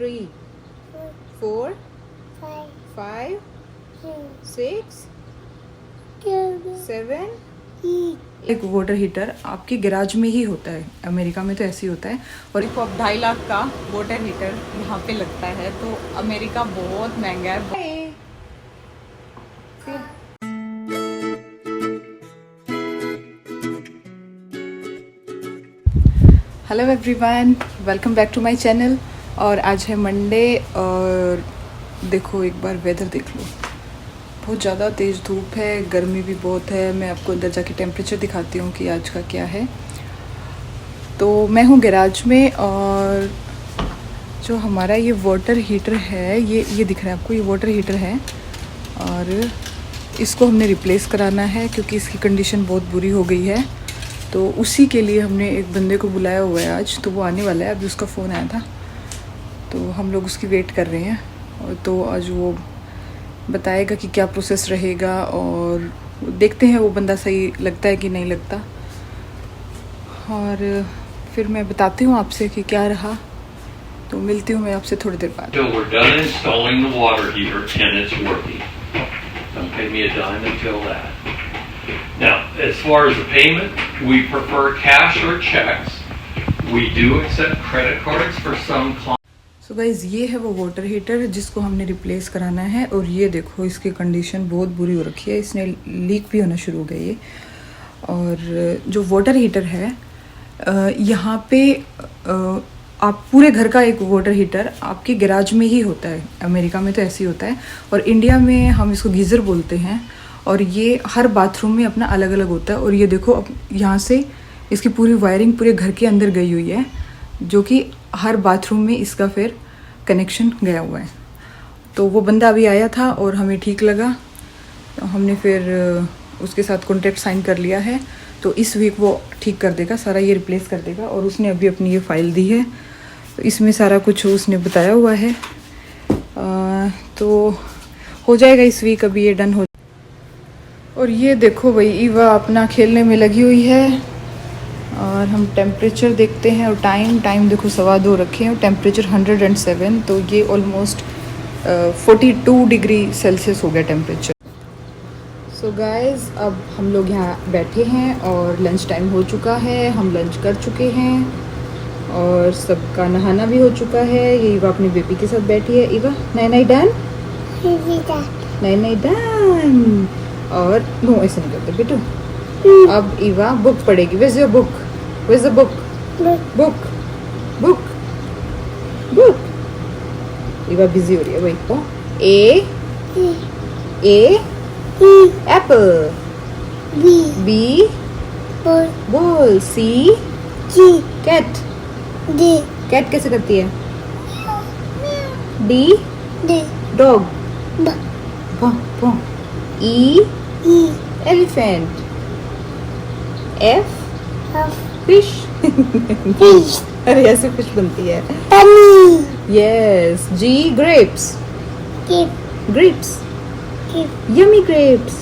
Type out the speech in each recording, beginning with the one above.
3, 4, 5, 6, 7। एक water heater आपके garage में ही होता है, अमेरिका में तो ऐसे ही होता है। और देखो अब 2.5 लाख का वाटर हीटर यहाँ पे लगता है, तो अमेरिका बहुत महंगा है। Hello everyone, welcome back to my channel. और आज है मंडे और देखो एक बार वेदर देख लो, बहुत ज़्यादा तेज़ धूप है, गर्मी भी बहुत है। मैं आपको अंदर जाके टेम्परेचर दिखाती हूँ कि आज का क्या है। तो मैं हूँ गैराज में और जो हमारा ये वाटर हीटर है, ये दिख रहा है आपको, ये वाटर हीटर है और इसको हमने रिप्लेस कराना है क्योंकि इसकी कंडीशन बहुत बुरी हो गई है। तो उसी के लिए हमने एक बंदे को बुलाया हुआ है आज, तो वो आने वाला है। अभी उसका फ़ोन आया था तो हम लोग उसकी वेट कर रहे हैं। और तो आज वो बताएगा कि क्या प्रोसेस रहेगा और देखते हैं वो बंदा सही लगता है कि नहीं लगता। और फिर मैं बताती हूँ आपसे कि क्या रहा। तो मिलती हूँ मैं आपसे थोड़ी देर बाद। Till we're done installing the water heater and it's working. Don't pay me a dime until that. Now, as far as the payment, we prefer cash or checks. We do accept credit cards for some clients. So guys, ये है वो water heater जिसको हमने replace कराना है। और ये देखो इसकी कंडीशन बहुत बुरी हो रखी है, इसने लीक भी होना शुरू हो गई है। और जो वाटर हीटर है यहाँ पे आप पूरे घर का एक वाटर हीटर आपके गैराज में ही होता है, अमेरिका में तो ऐसे ही होता है। और इंडिया में हम इसको गीज़र बोलते हैं। और ये हर बाथरूम में अपना अलग अलग होता है। और ये देखो अब यहाँ से इसकी पूरी वायरिंग पूरे घर के अंदर गई हुई है, जो कि हर बाथरूम में इसका फिर कनेक्शन गया हुआ है। तो वो बंदा अभी आया था और हमें ठीक लगा, तो हमने फिर उसके साथ कॉन्ट्रैक्ट साइन कर लिया है। तो इस वीक वो ठीक कर देगा, सारा ये रिप्लेस कर देगा। और उसने अभी अपनी ये फ़ाइल दी है, तो इसमें सारा कुछ उसने बताया हुआ है। तो हो जाएगा इस वीक, अभी ये डन हो। और ये देखो भाई, ईवा अपना खेलने में लगी हुई है। और हम टेम्परेचर देखते हैं और टाइम देखो 2:15 रखे हैं और टेम्परेचर 107। तो ये ऑलमोस्ट 42 डिग्री सेल्सियस हो गया टेम्परेचर। सो गाइज़, अब हम लोग यहाँ बैठे हैं और लंच टाइम हो चुका है, हम लंच कर चुके हैं और सबका नहाना भी हो चुका है। ये ईवा अपनी बेबी के साथ बैठी है। ईवा नाई डन, नाई डन। और नो, ऐसे नहीं करते बेटू। अब ईवा बुक पढ़ेगी। Where is your book? Where is the book? Book book book. Eva busy हो रही है। वही A apple, B ball, C cat. Cat कैसे करती है? D dog, E elephant, F fish. अरे ऐसे फिश बनती है। Yes. G grapes, grapes, yummy grapes.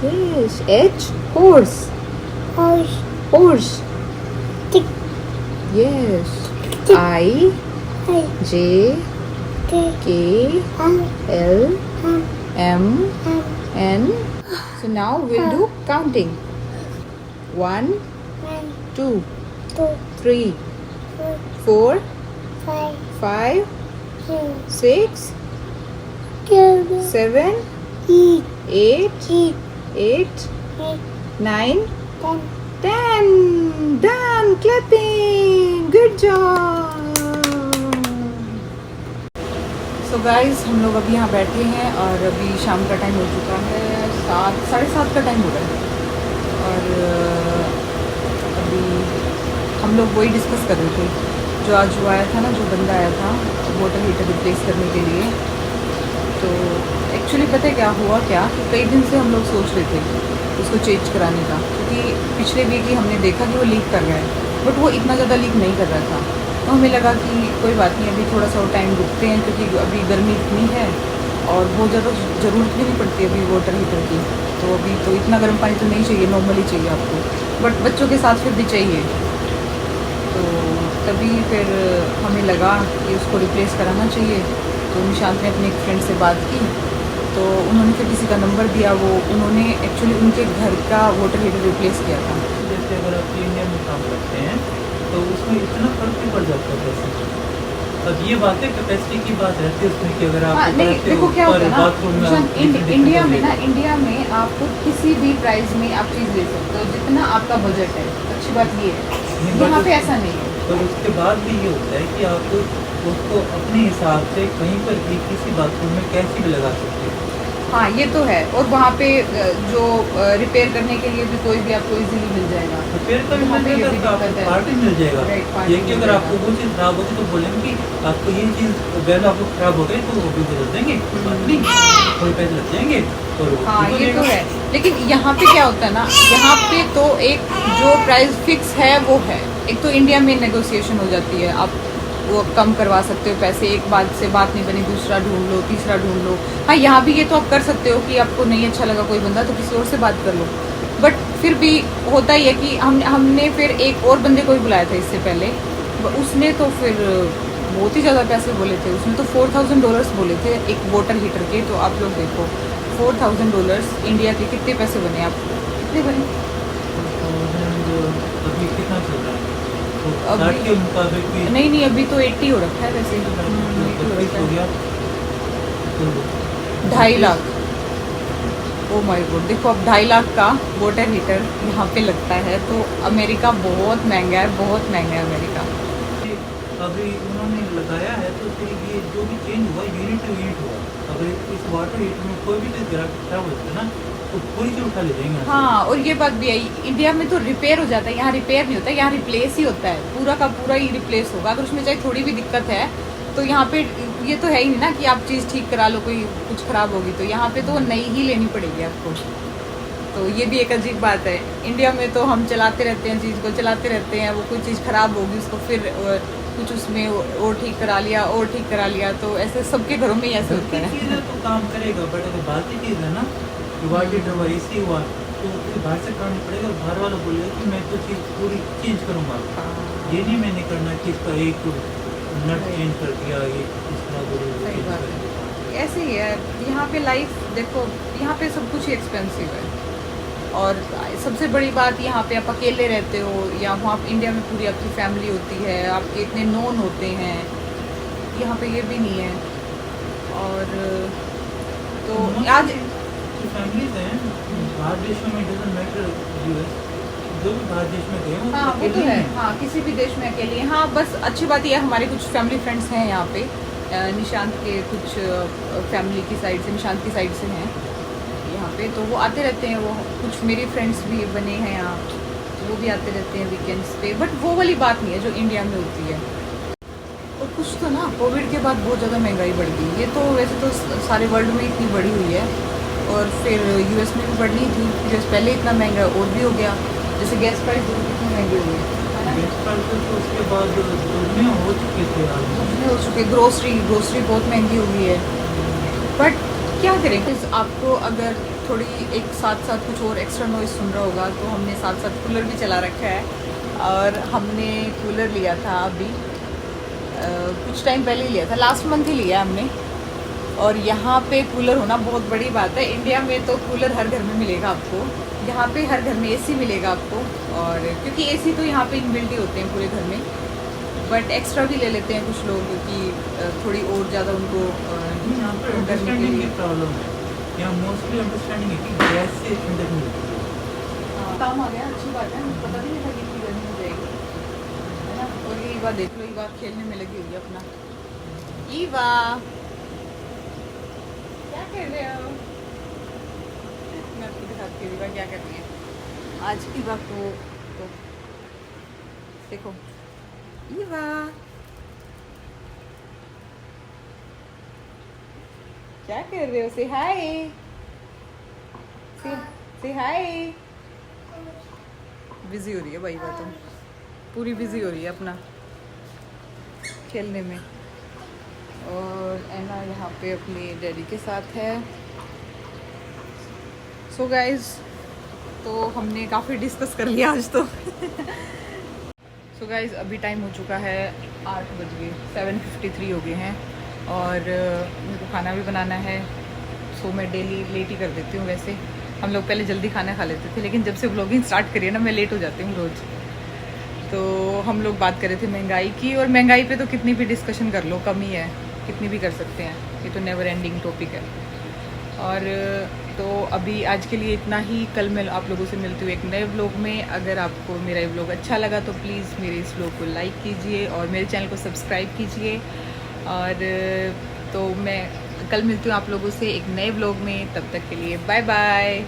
Yes. H horse, horse. Yes. I J K L M N. So now we'll do counting. 1 2 3 4 5 6 7 8 9 10. Done. Clapping. Good job. So guys, हम लोग अभी यहाँ बैठे हैं और अभी शाम का टाइम हो चुका है, 7 साढ़े 7 का टाइम हो रहा है। और अभी हम लोग वही डिस्कस कर रहे थे जो आज वो आया था ना, जो बंदा आया था वाटर हीटर रिप्लेस करने के लिए। तो एक्चुअली पता है क्या हुआ, क्या कि कई दिन से हम लोग सोच रहे थे उसको चेंज कराने का, क्योंकि पिछले वीक ही हमने देखा कि वो लीक कर रहा है, बट वो इतना ज़्यादा लीक नहीं कर रहा था। तो हमें लगा कि कोई बात नहीं, अभी थोड़ा सा और टाइम रुकते हैं, क्योंकि अभी गर्मी इतनी है और बहुत ज़्यादा ज़रूरत भी नहीं पड़ती अभी वाटर हीटर की। तो अभी तो इतना गर्म पानी तो नहीं चाहिए, नॉर्मली चाहिए आपको, बट बच्चों के साथ फिर भी चाहिए। तो तो तभी फिर हमें लगा कि उसको रिप्लेस कराना चाहिए। तो निशांत ने अपने एक फ्रेंड से बात की, तो उन्होंने फिर किसी का नंबर दिया। वो उन्होंने एक्चुअली उनके घर का वाटर हीटर रिप्लेस किया था। जैसे अगर आप इंडिया में काम करते हैं तो उसमें इतना फर्क नहीं पड़ जाता पैसे का। अब ये बात है कैपेसिटी की बात रहती है उसमें कि अगर आप नहीं, देखो क्या होता है ना, बाथरूम में आप इंडिया में ना, इंडिया में आपको किसी भी प्राइस में आप चीज़ ले सकते हो जितना आपका बजट है। अच्छी बात ये है, यहाँ पे ऐसा नहीं है। पर उसके बाद भी ये होता है कि आप उसको अपने हिसाब से कहीं पर भी किसी बाथरूम में कैसे भी लगा सकते हो। हाँ, ये तो है। और वहाँ पे जो रिपेयर करने के लिए भी कोई भी आपको इजीली मिल जाएगा। रिपेयर का भी वहाँ पे मिल ये भी जाएगा, आपको दिक्कत है। पार्ट भी मिल जाएगा। Right, part ये भी कि मिल अगर जाएगा। आपको वो चीज़ खराब होगी तो बोलेंगे कि आपको ये चीज़ वैल्यू आपको खराब हो गई तो वो भी बदल देंगे, कोई बात नहीं, थोड़े पैसे लग जाएंगे और वो हाँ, ठीक हो ये तो जाएगा। है। लेकिन यहाँ पे क्या होता है ना, यहाँ पे तो एक जो प्राइस फिक्स है वो है। एक तो इंडिया में नेगोशिएशन हो जाती है, आप वो कम करवा सकते हो पैसे, एक बात से बात नहीं बनी दूसरा ढूंढ लो, तीसरा ढूंढ लो। हाँ, यहाँ भी ये तो आप कर सकते हो कि आपको नहीं अच्छा लगा कोई बंदा तो किसी और से बात कर लो। बट फिर भी होता ही है कि हमने फिर एक और बंदे को ही बुलाया था इससे पहले। उसने तो फिर बहुत ही ज़्यादा पैसे बोले थे। उसने तो $4,000 बोले थे एक वाटर हीटर के। तो आप लोग देखो, $4,000 इंडिया के कितने पैसे बने, आप कितने बने? अभी कितना चल रहा है? तो अभी- 60 के मुताबिक भी नहीं, अभी तो 80 हो रखा है वैसे। 80 हो 25 रखा हो है। गया तो 2.5 लाख। ओ माय गॉड, देखो अब 2.5 लाख का वाटर हीटर यहाँ पे लगता है। तो अमेरिका बहुत महंगा है, बहुत महंगा है अमेरिका। अभी उन्होंने लगाया है तो फिर ये जो भी चेंज हुआ यूनिट टू यूनिट हुआ। अगर इस वाटर हीटर में कोई भी चीज़ खराब हो जाता है ना तो पूरी चीज़ उठा ले जाएंगे। हाँ, और ये बात भी है, इंडिया में तो रिपेयर हो जाता है, यहाँ रिपेयर नहीं होता, यहाँ रिप्लेस ही होता है। पूरा का पूरा ही रिप्लेस होगा। अगर उसमें चाहे थोड़ी भी दिक्कत है तो यहाँ पे ये तो है ही नहीं ना कि आप चीज़ ठीक करा लो, कोई कुछ खराब होगी तो यहाँ पे तो नई ही लेनी पड़ेगी आपको। तो ये भी एक अजीब बात है। इंडिया में तो हम चलाते रहते हैं, चीज़ को चलाते रहते हैं, वो कोई चीज़ खराब होगी उसको फिर कुछ उसमें और ठीक करा लिया, और ठीक करा लिया। तो ऐसे सबके घरों में ही ऐसे होता है। चीज़ है तो काम करेगा, बट अगर बाकी चीज़ है ना वाटर हीटर हुआ AC हुआ तो फिर बाहर से करना पड़ेगा। बाहर वाला बोलेगा कि मैं तो चीज़ पूरी चेंज करूँगा। ये नहीं मैंने करना कि इसका एक नट चेंज कर दिया, ये इस तरह बोले सही बात है। ऐसे ही है यहाँ पे लाइफ। देखो यहाँ पे सब कुछ ही एक्सपेंसिव है। और सबसे बड़ी बात, यहाँ पे आप अकेले रहते हो या वहाँ इंडिया में पूरी आपकी फैमिली होती है, आपके इतने नोन होते हैं। यहाँ पे ये भी नहीं है। और तो आज फैमिलीज हैं बाहर देशों में, डजंट मैटर US, जो भी बाहर देश में गए हैं हाँ, वो तो है। हाँ, किसी भी देश में अकेले हैं। हाँ, बस अच्छी बात यह है हमारे कुछ फैमिली फ्रेंड्स हैं यहाँ पे। निशांत के कुछ फैमिली की साइड से, निशांत की साइड से हैं यहाँ पे, तो वो आते रहते हैं। वो कुछ मेरे फ्रेंड्स भी बने हैं यहाँ, तो वो भी आते रहते हैं वीकेंड्स पे। बट वो वाली बात नहीं है जो इंडिया में होती है। और कुछ तो ना कोविड के बाद बहुत ज़्यादा महंगाई बढ़ गई। ये तो वैसे तो सारे वर्ल्ड में इतनी बढ़ी हुई है, और फिर US में भी बढ़नी थी। US पहले इतना महंगा और भी हो गया। जैसे गैस प्राइस कितनी महंगी हुई है ना। गैस प्राइसेस तो उसके बाद दुनिया हो चुके थे उसमें हो चुके। ग्रोसरी बहुत महंगी हो गई है। बट क्या करें, आपको अगर थोड़ी एक साथ साथ कुछ और एक्स्ट्रा नॉइज सुन रहा होगा तो हमने साथ साथ कूलर भी चला रखा है। और हमने कूलर लिया था अभी कुछ टाइम पहले ही लिया था, लास्ट मंथ ही लिया हमने। और यहाँ पे कूलर होना बहुत बड़ी बात है। इंडिया में तो कूलर हर घर में मिलेगा आपको, यहाँ पे हर घर में AC मिलेगा आपको। और क्योंकि AC तो यहाँ पे इनबिल्ट ही होते हैं पूरे घर में, बट एक्स्ट्रा भी ले लेते हैं कुछ लोग क्योंकि थोड़ी और ज़्यादा उनको यहाँ पर करने के अंडरस्टैंडिंग लिए। की प्रॉब्लम है। यहाँ मोस्टली अंडरस्टैंडिंग है कि गैस से ठंडक मिलती है। काम आ गया, अच्छी बात है। पता भी नहीं था कि इतनी गर्मी हो जाएगी, है ना। और ये बात देख लो, ईवा खेलने में लगी हुई है अपना। ईवा क्या कर रहे हो? मैं आपको दिखाती हूँ ईवा क्या कर रही है। आज ईवा को तो देखो, ईवा क्या कर रहे हो? से हाय, से हाय। बिजी हो रही है भाई, बात तो पूरी बिजी हो रही है अपना खेलने में। और एना यहाँ पे अपनी डैडी के साथ है। सो गाइज, तो हमने काफ़ी डिस्कस कर लिया आज तो। सो गाइज अभी टाइम हो चुका है 8 बज गए, 7:53 हो गए हैं और मेरे को खाना भी बनाना है। सो मैं डेली लेट ही कर देती हूँ। वैसे हम लोग पहले जल्दी खाना खा लेते थे, लेकिन जब से व्लॉगिंग स्टार्ट करी है ना, मैं लेट हो जाती हूँ रोज़। तो हम लोग बात कर रहे थे महंगाई की, और महंगाई पे तो कितनी भी डिस्कशन कर लो कम ही है, कितनी भी कर सकते हैं, ये तो नेवर एंडिंग टॉपिक है। और तो अभी आज के लिए इतना ही। कल मैं आप लोगों से मिलती हूँ एक नए व्लॉग में। अगर आपको मेरा ये व्लॉग अच्छा लगा तो प्लीज़ मेरे इस व्लॉग को लाइक कीजिए और मेरे चैनल को सब्सक्राइब कीजिए। और तो मैं कल मिलती हूँ आप लोगों से एक नए व्लॉग में। तब तक के लिए बाय बाय।